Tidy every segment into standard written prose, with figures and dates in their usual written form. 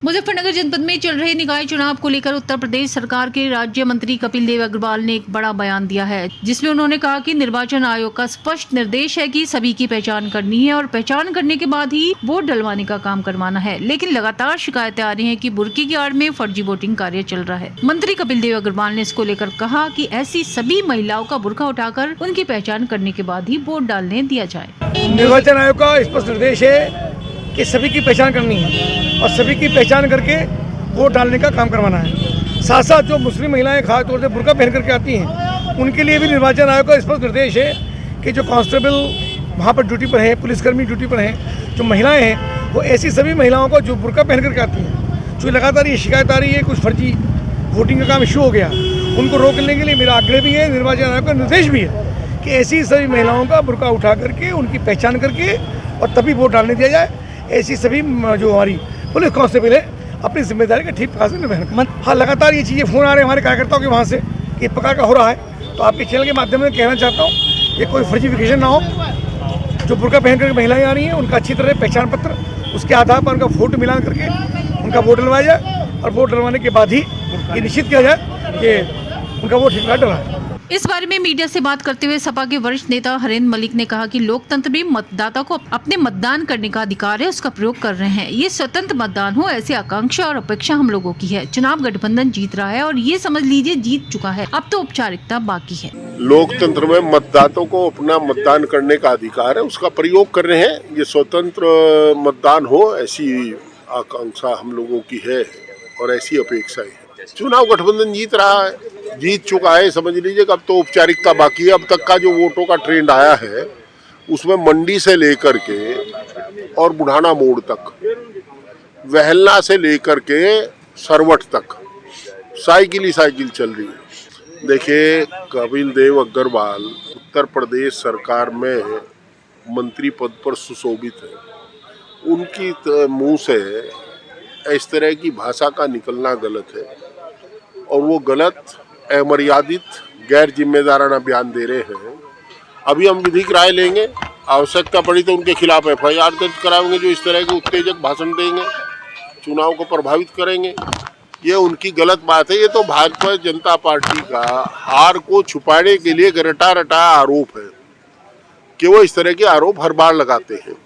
मुजफ्फरनगर जनपद में चल रहे निकाय चुनाव को लेकर उत्तर प्रदेश सरकार के राज्य मंत्री कपिल देव अग्रवाल ने एक बड़ा बयान दिया है, जिसमें उन्होंने कहा कि निर्वाचन आयोग का स्पष्ट निर्देश है कि सभी की पहचान करनी है और पहचान करने के बाद ही वोट डलवाने का काम करवाना है। लेकिन लगातार शिकायतें आ रही हैं कि बुर्की की आड़ में फर्जी वोटिंग कार्य चल रहा है। मंत्री कपिल देव अग्रवाल ने इसको लेकर कहा कि ऐसी सभी महिलाओं का बुर्का उठाकर उनकी पहचान करने के बाद ही वोट डालने दिया जाए। निर्वाचन आयोग का स्पष्ट निर्देश है कि सभी की पहचान करनी है और सभी की पहचान करके वोट डालने का काम करवाना है। साथ साथ जो मुस्लिम महिलाएं खास तौर से बुर्का पहन करके आती हैं, उनके लिए भी निर्वाचन आयोग का स्पष्ट निर्देश है कि जो कांस्टेबल वहाँ पर ड्यूटी पर है, पुलिसकर्मी ड्यूटी पर हैं, जो महिलाएं हैं, वो ऐसी सभी महिलाओं को जो बुर्का पहन करके आती हैं, जो लगातार ये शिकायत आ रही है कुछ फर्जी वोटिंग का काम इशू हो गया, उनको रोकने के लिए मेरा आग्रह भी है, निर्वाचन आयोग का निर्देश भी है कि ऐसी सभी महिलाओं का बुर्का उठा करके उनकी पहचान करके और तभी वोट डालने दिया जाए। ऐसी सभी जो हमारी पुलिस कांस्टेबल है अपनी जिम्मेदारी का ठीक ठाक से निर्वहन करें। हाँ, लगातार ये चीज़ें फ़ोन आ रहे हैं हमारे कार्यकर्ताओं के वहाँ से कि इस प्रकार का हो रहा है, तो आपके चैनल के माध्यम से कहना चाहता हूँ ये कोई फर्जीफिकेशन ना हो। जो बुर्का पहन करके महिलाएं आ रही हैं उनका अच्छी तरह पहचान पत्र, उसके आधार पर उनका फोटो मिलान करके उनका वोट डलवाया जाए और वोट डलवाने के बाद ही ये निश्चित किया जाए कि उनका वोट ठीक ठाक डला है। इस बारे में मीडिया से बात करते हुए सपा के वरिष्ठ नेता हरेंद्र मलिक ने कहा कि लोकतंत्र में मतदाता को अपने मतदान करने का अधिकार है, उसका प्रयोग कर रहे हैं। ये स्वतंत्र मतदान हो, ऐसी आकांक्षा और अपेक्षा हम लोगों की है। चुनाव गठबंधन जीत रहा है और ये समझ लीजिए जीत चुका है, अब तो औपचारिकता बाकी है। लोकतंत्र में मतदाताओं को अपना मतदान करने का अधिकार है, उसका प्रयोग कर रहे हैं। ये स्वतंत्र मतदान हो, ऐसी आकांक्षा हम लोगों की है और ऐसी अपेक्षा है। चुनाव गठबंधन जीत रहा है, जीत चुका है, समझ लीजिए कि अब तो औपचारिकता बाकी है। अब तक का जो वोटों का ट्रेंड आया है उसमें मंडी से लेकर के और बुढ़ाना मोड़ तक, वहलना से लेकर के सरवट तक साइकिल ही साइकिल चल रही है। देखिए, कपिल देव अग्रवाल उत्तर प्रदेश सरकार में मंत्री पद पर सुशोभित है। उनकी मुंह से इस तरह की भाषा का निकलना गलत है और वो गलत, अमर्यादित, गैर जिम्मेदाराना बयान दे रहे हैं। अभी हम विधिक राय लेंगे, आवश्यकता पड़ी तो उनके खिलाफ एफआईआर दर्ज कराएंगे जो इस तरह के उत्तेजक भाषण देंगे, चुनाव को प्रभावित करेंगे। ये उनकी गलत बात है। ये तो भाजपा जनता पार्टी का हार को छुपाने के लिए रटा रटा आरोप है कि वो इस तरह के आरोप हर बार लगाते हैं।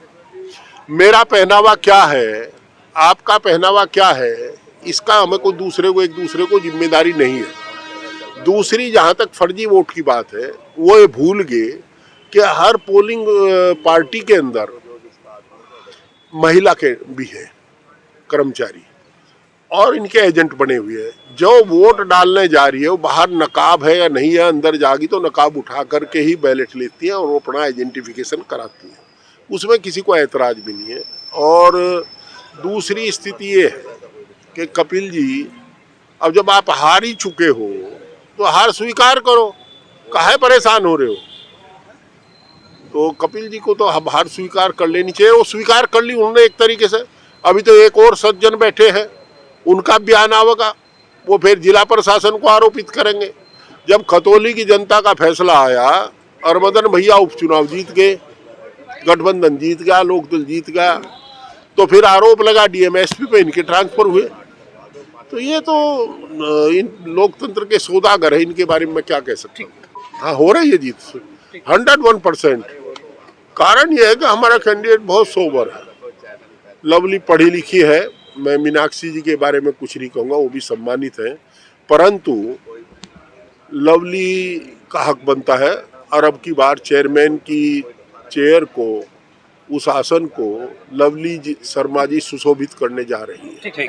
मेरा पहनावा क्या है, आपका पहनावा क्या है, इसका हमें कोई एक दूसरे को जिम्मेदारी नहीं है। दूसरी, जहां तक फर्जी वोट की बात है, वो ये भूल गए कि हर पोलिंग पार्टी के अंदर महिला के भी है कर्मचारी और इनके एजेंट बने हुए हैं। जो वोट डालने जा रही है वो बाहर नकाब है या नहीं है, अंदर जागी तो नकाब उठा करके ही बैलेट लेती है और वो अपना आइडेंटिफिकेशन कराती है। उसमें किसी को ऐतराज भी नहीं है। और दूसरी स्थिति ये है कि कपिल जी, अब जब आप हार ही चुके हो तो हार स्वीकार करो, काहे परेशान हो रहे हो। तो कपिल जी को तो हार स्वीकार कर लेनी चाहिए। वो स्वीकार कर ली उन्होंने एक तरीके से। अभी तो एक और सज्जन बैठे हैं, उनका बयान आवेगा, वो फिर जिला प्रशासन को आरोपित करेंगे। जब खतौली की जनता का फैसला आया और मदन भैया उपचुनाव जीत गए, गठबंधन जीत गया, लोकदल जीत गया, तो फिर आरोप लगा डीएमएसपी पे इनके ट्रांसफर हुए। तो ये तो इन लोकतंत्र के सौदागर है, इनके बारे में मैं क्या कह सकता हूँ। हाँ, हो रही है जीत 101%। कारण ये है कि हमारा कैंडिडेट बहुत सोबर है, लवली पढ़ी लिखी है। मैं मीनाक्षी जी के बारे में कुछ नहीं कहूँगा, वो भी सम्मानित है, परंतु लवली का हक बनता है। और अब की बार चेयरमैन की चेयर को, उस आसन को लवली शर्मा जी सुशोभित करने जा रही है।